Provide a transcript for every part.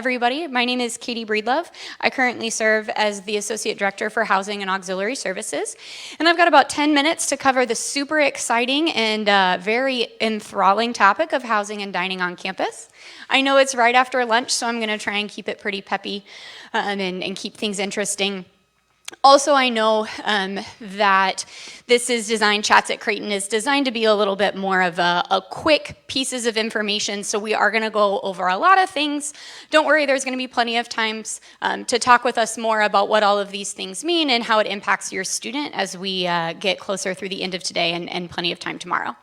everybody. My name is Katie Breedlove. I currently serve as the Associate Director for Housing and Auxiliary Services. And I've got about 10 minutes to cover the super exciting and very enthralling topic of housing and dining on campus. I know it's right after lunch, so I'm going to try and keep it pretty peppy and keep things interesting. Also, I know that this is designed, Chats at Creighton is designed to be a little bit more of a quick pieces of information, so we are going to go over a lot of things. Don't worry, there's going to be plenty of times to talk with us more about what all of these things mean and how it impacts your student as we get closer through the end of today and plenty of time tomorrow.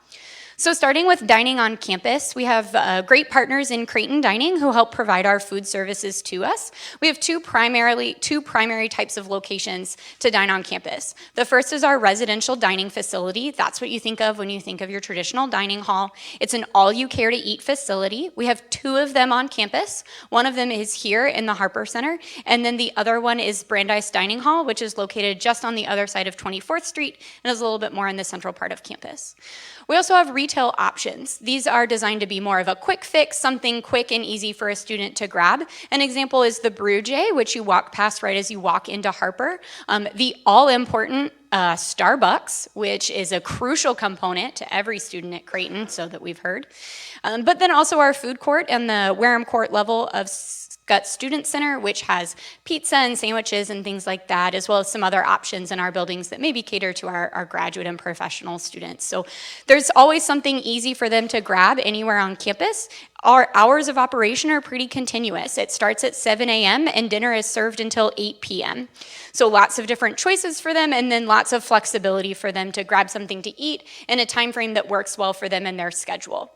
So starting with dining on campus, we have great partners in Creighton Dining who help provide our food services to us. We have two primary types of locations to dine on campus. The first is our residential dining facility. That's what you think of when you think of your traditional dining hall. It's an all-you-care-to-eat facility. We have two of them on campus. One of them is here in the Harper Center, and then the other one is Brandeis Dining Hall, which is located just on the other side of 24th Street and is a little bit more in the central part of campus. We also have retail options. These are designed to be more of a quick fix, something quick and easy for a student to grab. An example is the Brew Jay, which you walk past right as you walk into Harper. The all-important Starbucks, which is a crucial component to every student at Creighton, so that we've heard. But then also our food court and the Wareham Court level of Skutt Student Center, which has pizza and sandwiches and things like that, as well as some other options in our buildings that maybe cater to our graduate and professional students. So there's always something easy for them to grab anywhere on campus. Our hours of operation are pretty continuous. It starts at 7 a.m. and dinner is served until 8 p.m. So lots of different choices for them and then lots of flexibility for them to grab something to eat in a time frame that works well for them and their schedule.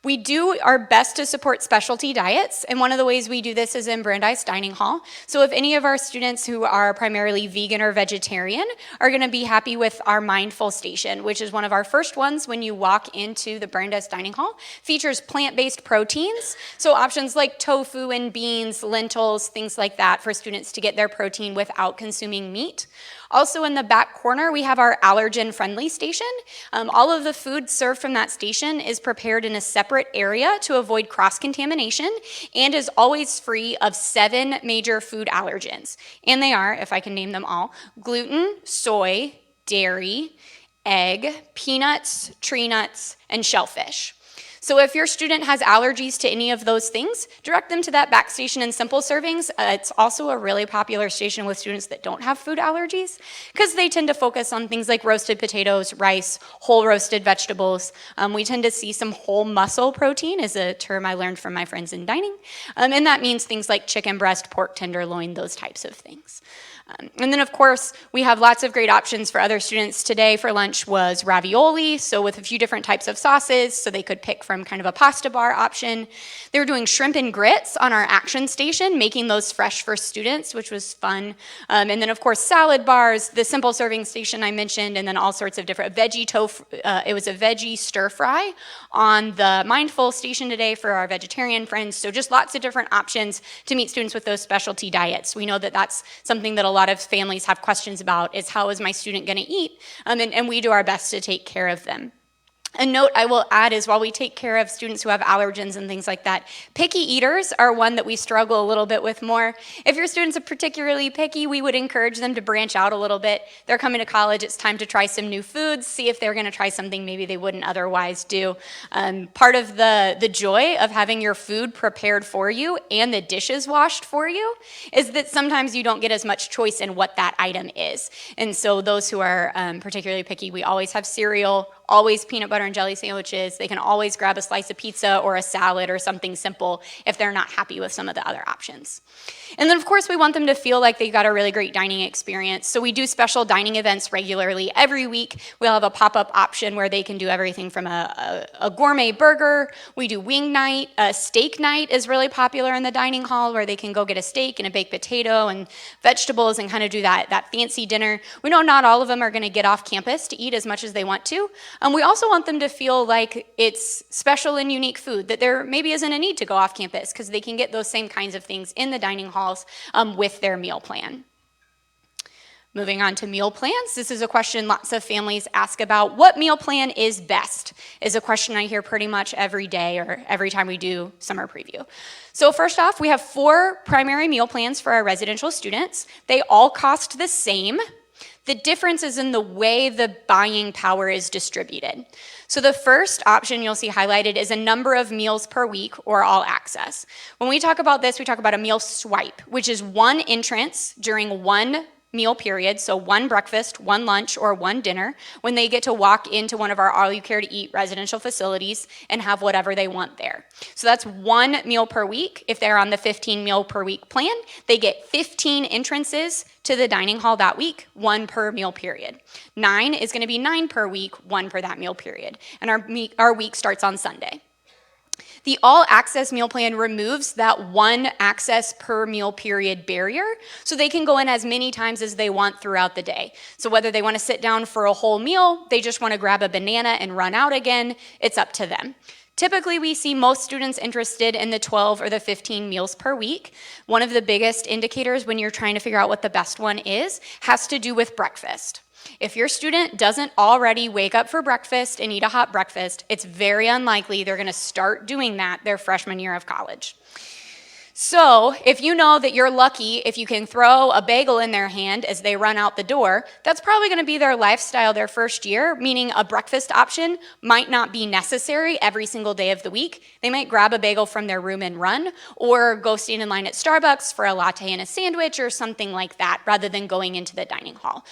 We do our best to support specialty diets, and one of the ways we do this is in Brandeis Dining Hall. So if any of our students who are primarily vegan or vegetarian are going to be happy with our Mindful Station, which is one of our first ones when you walk into the Brandeis Dining Hall, features plant-based proteins, so options like tofu and beans, lentils, things like that for students to get their protein without consuming meat. Also in the back corner, we have our allergen-friendly station. All of the food served from that station is prepared in a separate area to avoid cross-contamination and is always free of 7 major food allergens. And they are, if I can name them all, gluten, soy, dairy, egg, peanuts, tree nuts, and shellfish. So if your student has allergies to any of those things, direct them to that back station in Simple Servings. It's also a really popular station with students that don't have food allergies because they tend to focus on things like roasted potatoes, rice, whole roasted vegetables. We tend to see some whole muscle protein is a term I learned from my friends in dining. And that means things like chicken breast, pork tenderloin, those types of things. And then, of course, we have lots of great options for other students. Today for lunch was ravioli, so with a few different types of sauces, so they could pick from kind of a pasta bar option. They were doing shrimp and grits on our action station, making those fresh for students, which was fun. And then, of course, salad bars, the Simple Serving station I mentioned, and then all sorts of different veggie tofu. It was a veggie stir fry on the Mindful station today for our vegetarian friends. So just lots of different options to meet students with those specialty diets. We know that that's something that a lot of families have questions about is how is my student going to eat? And we do our best to take care of them. A note I will add is while we take care of students who have allergens and things like that, picky eaters are one that we struggle a little bit with more. If your students are particularly picky, we would encourage them to branch out a little bit. They're coming to college, it's time to try some new foods, see if they're going to try something maybe they wouldn't otherwise do. Part of the joy of having your food prepared for you and the dishes washed for you is that sometimes you don't get as much choice in what that item is. And so those who are particularly picky, we always have cereal, always peanut butter and jelly sandwiches. They can always grab a slice of pizza or a salad or something simple if they're not happy with some of the other options. And then, of course, we want them to feel like they got a really great dining experience. So we do special dining events regularly. Every week, we'll have a pop-up option where they can do everything from a gourmet burger. We do wing night. Steak night is really popular in the dining hall where they can go get a steak and a baked potato and vegetables and kind of do that fancy dinner. We know not all of them are going to get off campus to eat as much as they want to. We also want them to feel like it's special and unique food, that there maybe isn't a need to go off campus because they can get those same kinds of things in the dining halls with their meal plan. Moving on to meal plans. This is a question lots of families ask about. What meal plan is best? Is a question I hear pretty much every day or every time we do summer preview. So first off, we have 4 primary meal plans for our residential students. They all cost the same. The difference is in the way the buying power is distributed. So the first option you'll see highlighted is a number of meals per week or all access. When we talk about this, we talk about a meal swipe, which is one entrance during one meal period, so one breakfast, one lunch, or one dinner, when they get to walk into one of our All You Care to Eat residential facilities and have whatever they want there. So that's 1 meal per week. If they're on the 15 meal per week plan, they get 15 entrances to the dining hall that week, 1 per meal period. 9 is going to be 9 per week, 1 for that meal period. And our week starts on Sunday. The all-access meal plan removes that 1 access per meal period barrier, so they can go in as many times as they want throughout the day. So whether they want to sit down for a whole meal, they just want to grab a banana and run out again, it's up to them. Typically, we see most students interested in the 12 or the 15 meals per week. One of the biggest indicators when you're trying to figure out what the best one is has to do with breakfast. If your student doesn't already wake up for breakfast and eat a hot breakfast, it's very unlikely they're going to start doing that their freshman year of college. So if you know that you're lucky if you can throw a bagel in their hand as they run out the door, that's probably going to be their lifestyle their first year, meaning a breakfast option might not be necessary every single day of the week. They might grab a bagel from their room and run, or go stand in line at Starbucks for a latte and a sandwich or something like that, rather than going into the dining hall.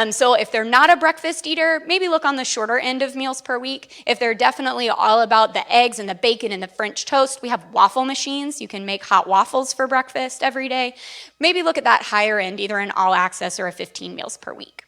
So if they're not a breakfast eater, maybe look on the shorter end of meals per week. If they're definitely all about the eggs and the bacon and the French toast, we have waffle machines. You can make hot waffles for breakfast every day. Maybe look at that higher end, either an all access or a 15 meals per week.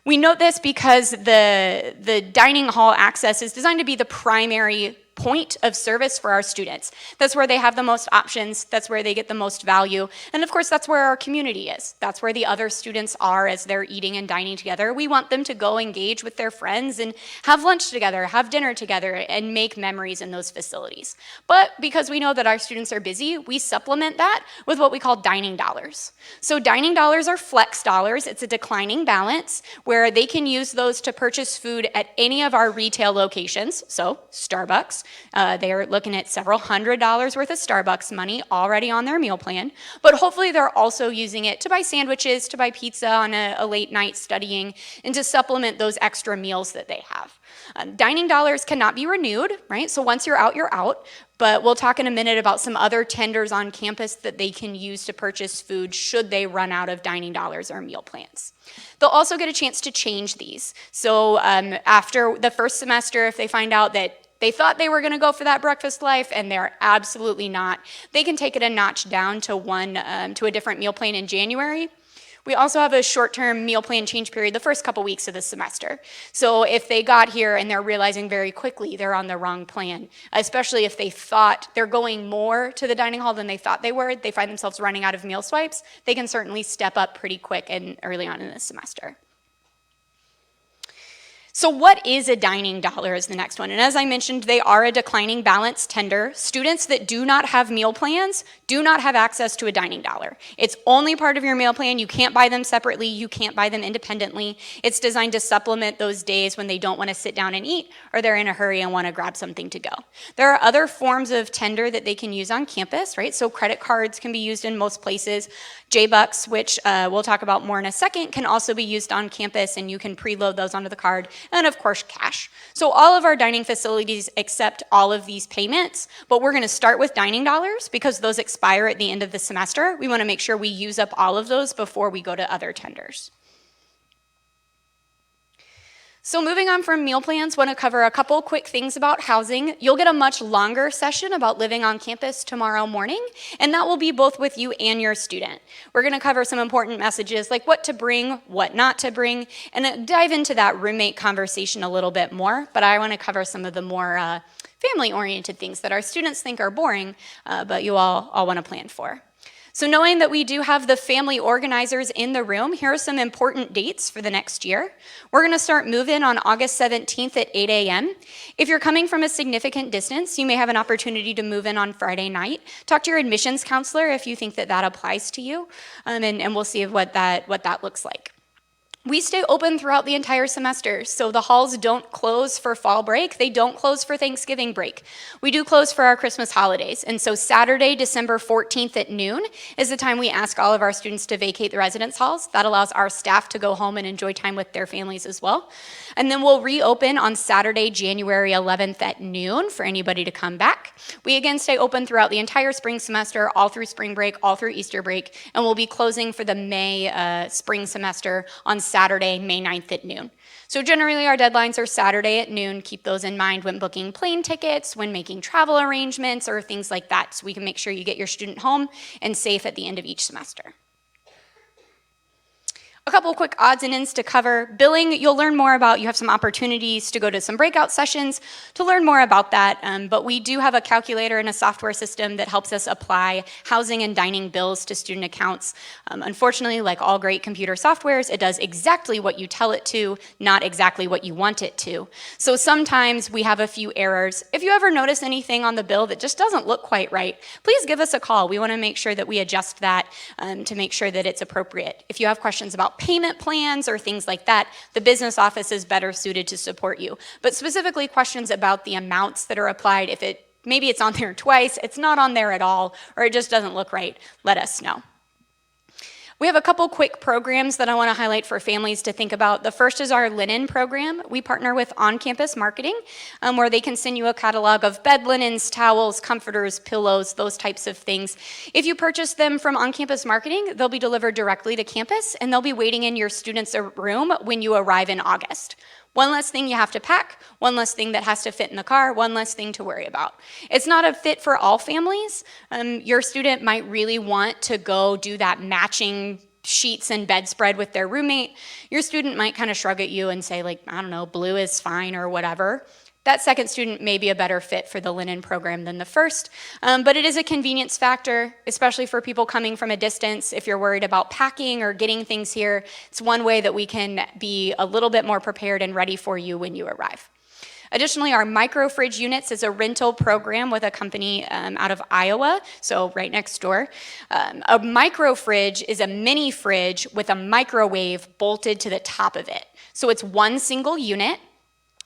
We note this because the dining hall access is designed to be the primary point of service for our students. That's where they have the most options, that's where they get the most value, and of course that's where our community is. That's where the other students are as they're eating and dining together. We want them to go engage with their friends and have lunch together, have dinner together, and make memories in those facilities. But because we know that our students are busy, we supplement that with what we call dining dollars. So dining dollars are flex dollars. It's a declining balance where they can use those to purchase food at any of our retail locations, so Starbucks. They are looking at several $100s worth of Starbucks money already on their meal plan, but hopefully they're also using it to buy sandwiches, to buy pizza on a late night studying, and to supplement those extra meals that they have. Dining dollars cannot be renewed, right? So once you're out, but we'll talk in a minute about some other tenders on campus that they can use to purchase food should they run out of dining dollars or meal plans. They'll also get a chance to change these. So after the first semester, if they find out that they thought they were going to go for that breakfast life and they're absolutely not, they can take it a notch down to a different meal plan in January. We also have a short-term meal plan change period the first couple weeks of the semester. So if they got here and they're realizing very quickly they're on the wrong plan, especially if they thought they're going more to the dining hall than they thought they were, they find themselves running out of meal swipes, they can certainly step up pretty quick and early on in the semester. So what is a dining dollar is the next one. And as I mentioned, they are a declining balance tender. Students that do not have meal plans do not have access to a dining dollar. It's only part of your meal plan. You can't buy them separately. You can't buy them independently. It's designed to supplement those days when they don't want to sit down and eat or they're in a hurry and want to grab something to go. There are other forms of tender that they can use on campus, right? So credit cards can be used in most places. J-Bucks, which we'll talk about more in a second, can also be used on campus, and you can preload those onto the card, and of course cash. So all of our dining facilities accept all of these payments, but we're going to start with dining dollars because those expire at the end of the semester. We want to make sure we use up all of those before we go to other tenders. So moving on from meal plans, want to cover a couple quick things about housing. You'll get a much longer session about living on campus tomorrow morning, and that will be both with you and your student. We're going to cover some important messages like what to bring, what not to bring, and dive into that roommate conversation a little bit more, but I want to cover some of the more family-oriented things that our students think are boring, but you all want to plan for. So knowing that we do have the family organizers in the room, here are some important dates for the next year. We're going to start move-in on August 17th at 8 a.m. If you're coming from a significant distance, you may have an opportunity to move in on Friday night. Talk to your admissions counselor if you think that that applies to you, and we'll see what that looks like. We stay open throughout the entire semester, so the halls don't close for fall break. They don't close for Thanksgiving break. We do close for our Christmas holidays, and so Saturday, December 14th at noon is the time we ask all of our students to vacate the residence halls. That allows our staff to go home and enjoy time with their families as well. And then we'll reopen on Saturday, January 11th at noon for anybody to come back. We again stay open throughout the entire spring semester, all through spring break, all through Easter break, and we'll be closing for the May spring semester on Saturday, May 9th at noon. So generally our deadlines are Saturday at noon. Keep those in mind when booking plane tickets, when making travel arrangements, or things like that, so we can make sure you get your student home and safe at the end of each semester. A couple quick odds and ends to cover. Billing, you'll learn more about. You have some opportunities to go to some breakout sessions to learn more about that, but we do have a calculator and a software system that helps us apply housing and dining bills to student accounts. Unfortunately, like all great computer softwares, it does exactly what you tell it to, not exactly what you want it to. So sometimes we have a few errors. If you ever notice anything on the bill that just doesn't look quite right, please give us a call. We want to make sure that we adjust that to make sure that it's appropriate. If you have questions about payment plans or things like that, the business office is better suited to support you. But specifically questions about the amounts that are applied, if maybe it's on there twice, it's not on there at all, or it just doesn't look right, let us know. We have a couple quick programs that I want to highlight for families to think about. The first is our linen program. We partner with On-Campus Marketing, where they can send you a catalog of bed linens, towels, comforters, pillows, those types of things. If you purchase them from On-Campus Marketing, they'll be delivered directly to campus, and they'll be waiting in your student's room when you arrive in August. One less thing you have to pack, one less thing that has to fit in the car, one less thing to worry about. It's not a fit for all families. Your student might really want to go do that matching sheets and bedspread with their roommate. Your student might kind of shrug at you and say, like, I don't know, blue is fine or whatever. That second student may be a better fit for the linen program than the first, but it is a convenience factor, especially for people coming from a distance. If you're worried about packing or getting things here, it's one way that we can be a little bit more prepared and ready for you when you arrive. Additionally, our micro fridge units is a rental program with a company out of Iowa, so right next door. A micro fridge is a mini fridge with a microwave bolted to the top of it. So it's one single unit.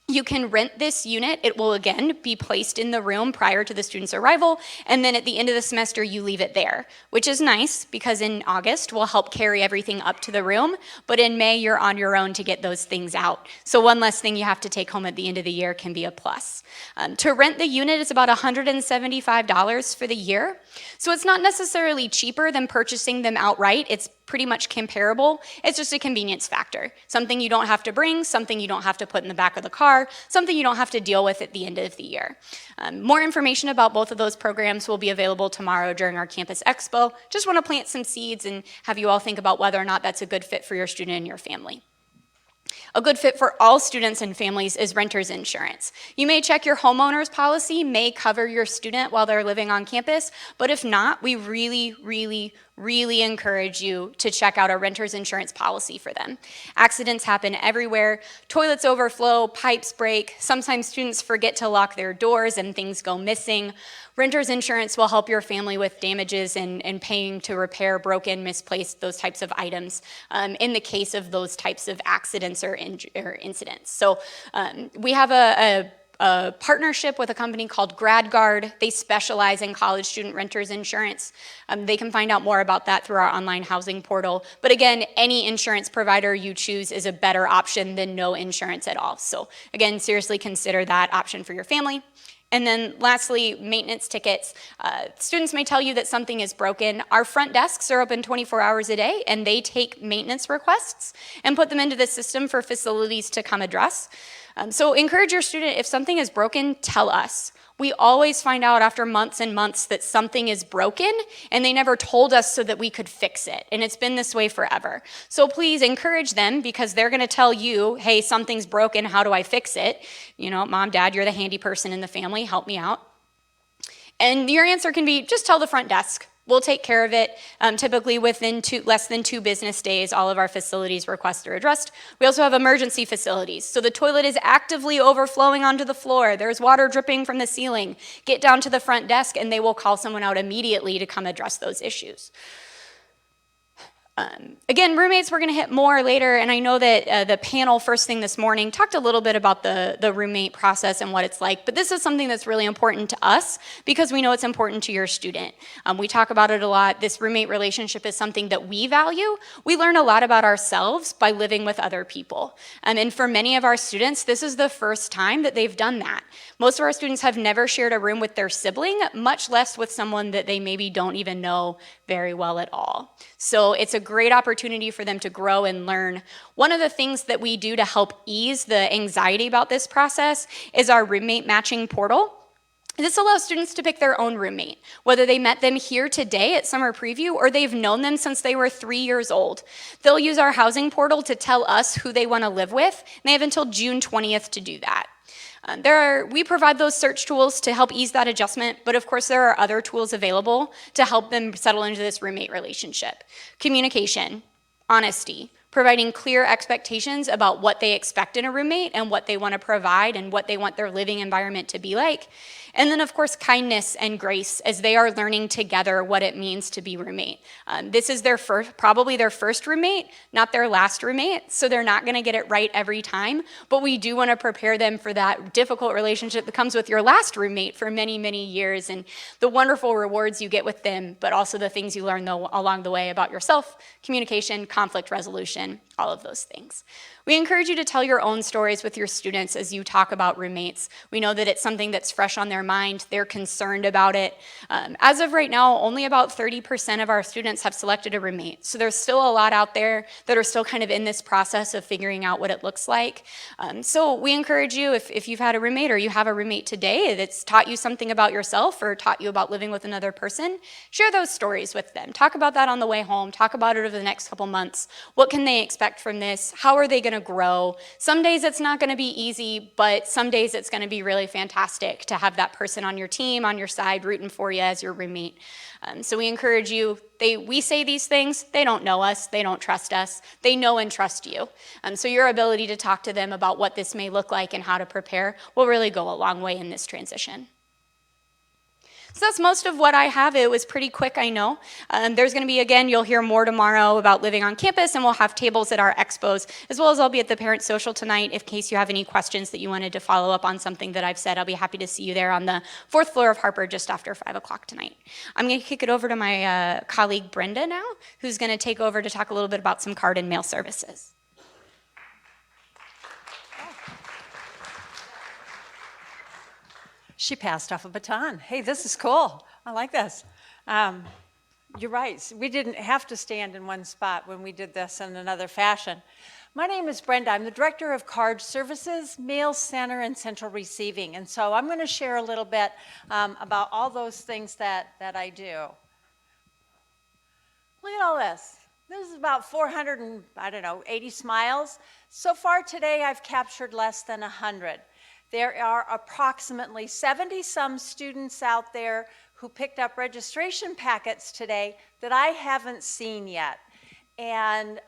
You can rent this unit. It will, again, be placed in the room prior to the student's arrival, and then at the end of the semester, you leave it there, which is nice because in August, we'll help carry everything up to the room, but in May, you're on your own to get those things out. So one less thing you have to take home at the end of the year can be a plus. To rent the unit is about $175 for the year, so it's not necessarily cheaper than purchasing them outright. It's pretty much comparable. It's just a convenience factor. Something you don't have to bring, something you don't have to put in the back of the car, something you don't have to deal with at the end of the year. More information about both of those programs will be available tomorrow during our campus expo. Just want to plant some seeds and have you all think about whether or not that's a good fit for your student and your family. A good fit for all students and families is renter's insurance. You may check your homeowner's policy may cover your student while they're living on campus, but if not, we really encourage you to check out a renter's insurance policy for them. Accidents happen everywhere. Toilets overflow, pipes break. Sometimes students forget to lock their doors and things go missing. Renter's insurance will help your family with damages and paying to repair broken, misplaced, those types of items in the case of those types of accidents or incidents. So we have a partnership with a company called GradGuard. They specialize in college student renters insurance. They can find out more about that through our online housing portal. But again, any insurance provider you choose is a better option than no insurance at all. So again, seriously consider that option for your family. And then lastly, maintenance tickets. Students may tell you that something is broken. Our front desks are open 24 hours a day, and they take maintenance requests and put them into the system for facilities to come address. So encourage your student, if something is broken, tell us. We always find out after months and months that something is broken, and they never told us so that we could fix it. And it's been this way forever. So please encourage them, because they're going to tell you, hey, something's broken, how do I fix it? You know, Mom, Dad, you're the handy person in the family, help me out. And your answer can be, just tell the front desk. We'll take care of it. Typically within less than 2 business days, all of our facilities requests are addressed. We also have emergency facilities. So the toilet is actively overflowing onto the floor. There's water dripping from the ceiling. Get down to the front desk and they will call someone out immediately to come address those issues. Again, roommates we're going to hit more later, and I know that the panel first thing this morning talked a little bit about the roommate process and what it's like, but this is something that's really important to us because we know it's important to your student. We talk about it a lot. This roommate relationship is something that we value. We learn a lot about ourselves by living with other people. And for many of our students, this is the first time that they've done that. Most of our students have never shared a room with their sibling, much less with someone that they maybe don't even know very well at all. So it's a great opportunity for them to grow and learn. One of the things that we do to help ease the anxiety about this process is our roommate matching portal. This allows students to pick their own roommate, whether they met them here today at summer preview or they've known them since they were 3 years old. They'll use our housing portal to tell us who they want to live with, and they have until June 20th to do that. We provide those search tools to help ease that adjustment, but of course there are other tools available to help them settle into this roommate relationship. Communication, honesty, providing clear expectations about what they expect in a roommate and what they want to provide and what they want their living environment to be like. And then, of course, kindness and grace as they are learning together what it means to be roommate. This is probably their first roommate, not their last roommate, so they're not going to get it right every time. But we do want to prepare them for that difficult relationship that comes with your last roommate for many, many years and the wonderful rewards you get with them, but also the things you learn along the way about yourself, communication, conflict resolution, all of those things. We encourage you to tell your own stories with your students as you talk about roommates. We know that it's something that's fresh on their mind. They're concerned about it. As of right now, only about 30% of our students have selected a roommate. So there's still a lot out there that are still kind of in this process of figuring out what it looks like. So we encourage you, if you've had a roommate or you have a roommate today that's taught you something about yourself or taught you about living with another person, share those stories with them. Talk about that on the way home. Talk about it over the next couple months. What can they expect from this? How are they going to grow? Some days it's not going to be easy, but some days it's going to be really fantastic to have that person on your team, on your side, rooting for you as your roommate. So we encourage you. We say these things. They don't know us. They don't trust us. They know and trust you. So your ability to talk to them about what this may look like and how to prepare will really go a long way in this transition. So that's most of what I have. It was pretty quick, I know. There's going to be, again, you'll hear more tomorrow about living on campus, and we'll have tables at our expos, as well as I'll be at the parent social tonight. In case you have any questions that you wanted to follow up on something that I've said, I'll be happy to see you there on the 4th floor of Harper just after 5 o'clock tonight. I'm going to kick it over to my colleague Brenda now, who's going to take over to talk a little bit about some card and mail services. She passed off a baton. Hey, this is cool. I like this. You're right. We didn't have to stand in one spot when we did this in another fashion. My name is Brenda. I'm the Director of Card Services, Mail Center, and Central Receiving. And so I'm going to share a little bit about all those things that I do. Look at all this. This is about 80 smiles. So far today, I've captured less than 100. There are approximately 70-some students out there who picked up registration packets today that I haven't seen yet. And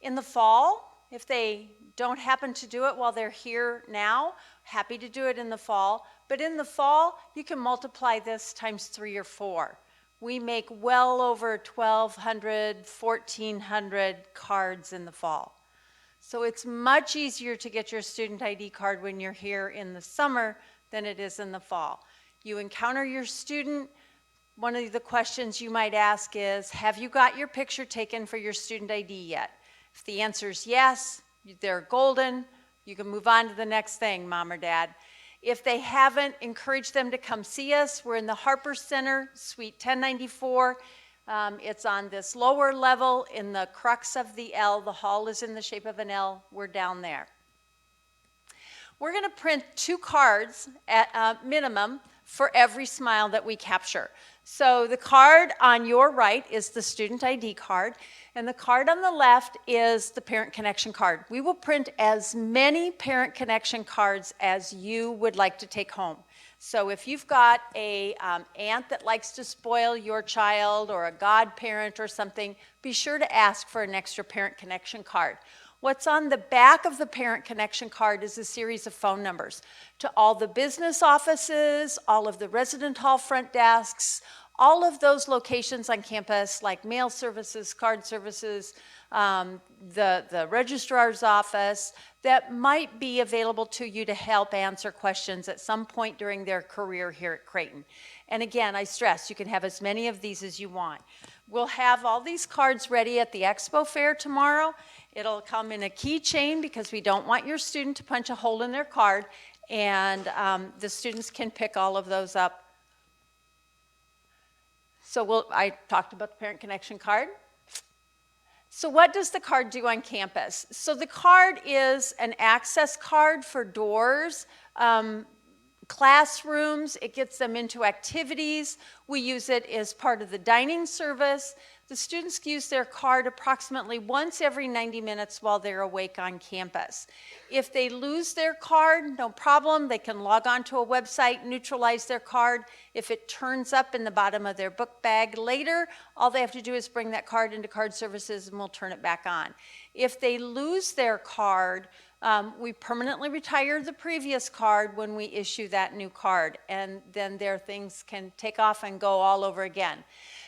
in the fall, if they don't happen to do it while they're here now, happy to do it in the fall. But in the fall, you can multiply this times 3 or 4. We make well over 1,200, 1,400 cards in the fall. So it's much easier to get your student ID card when you're here in the summer than it is in the fall. You encounter your student. One of the questions you might ask is, have you got your picture taken for your student ID yet? If the answer is yes, they're golden. You can move on to the next thing, mom or dad. If they haven't, encourage them to come see us. We're in the Harper Center, Suite 1094. It's on this lower level in the crux of the L. The hall is in the shape of an L. We're down there. We're going to print 2 cards at a minimum for every smile that we capture. So the card on your right is the student ID card, and the card on the left is the parent connection card. We will print as many parent connection cards as you would like to take home. So if you've got a aunt that likes to spoil your child or a godparent or something, be sure to ask for an extra parent connection card. What's on the back of the parent connection card is a series of phone numbers to all the business offices, all of the resident hall front desks, All of those locations on campus, like mail services, card services, the registrar's office, that might be available to you to help answer questions at some point during their career here at Creighton. And again, I stress, you can have as many of these as you want. We'll have all these cards ready at the Expo Fair tomorrow. It'll come in a keychain because we don't want your student to punch a hole in their card, and the students can pick all of those up. So I talked about the Parent Connection card. So what does the card do on campus? So the card is an access card for doors, classrooms. It gets them into activities. We use it as part of the dining service. The students use their card approximately once every 90 minutes while they're awake on campus. If they lose their card, no problem. They can log on to a website, neutralize their card. If it turns up in the bottom of their book bag later, all they have to do is bring that card into card services and we'll turn it back on. If they lose their card, we permanently retire the previous card when we issue that new card, and then their things can take off and go all over again.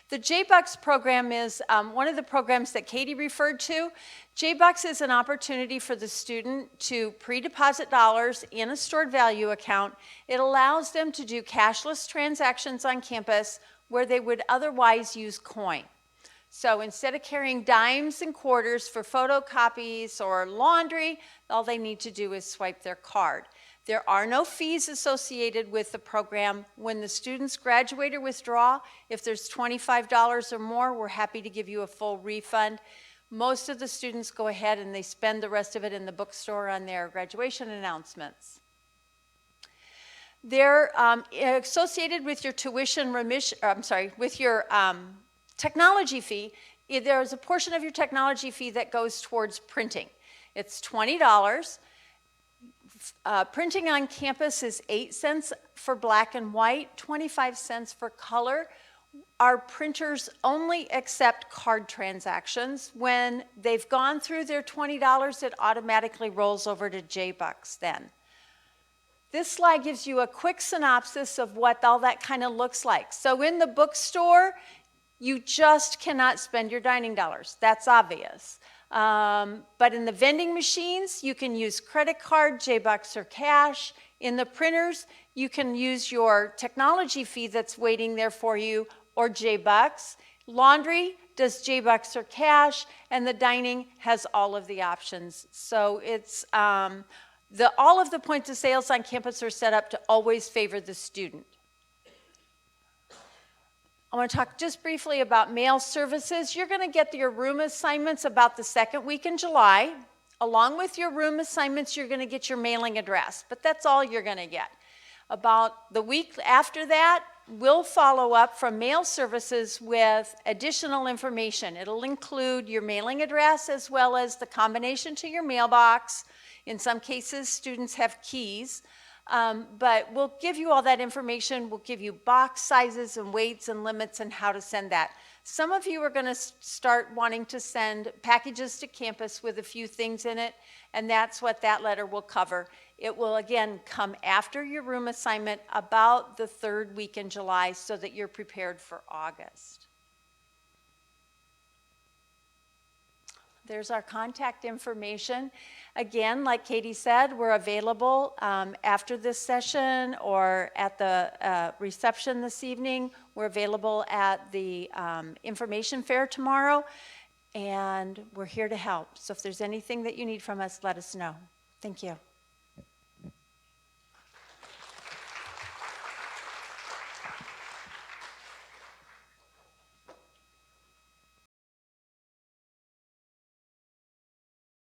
The J-Bucks program is one of the programs that Katie referred to. J-Bucks is an opportunity for the student to pre-deposit dollars in a stored value account. It allows them to do cashless transactions on campus where they would otherwise use coin. So instead of carrying dimes and quarters for photocopies or laundry, all they need to do is swipe their card. There are no fees associated with the program. When the students graduate or withdraw, if there's $25 or more, we're happy to give you a full refund. Most of the students go ahead and they spend the rest of it in the bookstore on their graduation announcements. They're associated with your tuition remission, with your technology fee. There's a portion of your technology fee that goes towards printing. It's $20. Printing on campus is 8 cents for black and white, 25 cents for color. Our printers only accept card transactions. When they've gone through their $20, it automatically rolls over to J-Bucks then. This slide gives you a quick synopsis of what all that kind of looks like. So in the bookstore, you just cannot spend your dining dollars. That's obvious. But in the vending machines, you can use credit card, J-Bucks, or cash. In the printers, you can use your technology fee that's waiting there for you, or J-Bucks. Laundry does J-Bucks or cash, and the dining has all of the options. So it's all of the points of sales on campus are set up to always favor the student. I want to talk just briefly about mail services. You're going to get your room assignments about the second week in July. Along with your room assignments, you're going to get your mailing address, but that's all you're going to get. About the week after that, we'll follow up from mail services with additional information. It'll include your mailing address as well as the combination to your mailbox. In some cases, students have keys. But we'll give you all that information. We'll give you box sizes and weights and limits and how to send that. Some of you are going to start wanting to send packages to campus with a few things in it, and that's what that letter will cover. It will, again, come after your room assignment about the third week in July so that you're prepared for August. There's our contact information. Again, like Katie said, we're available after this session or at the reception this evening. We're available at the information fair tomorrow, and we're here to help. So if there's anything that you need from us, let us know. Thank you.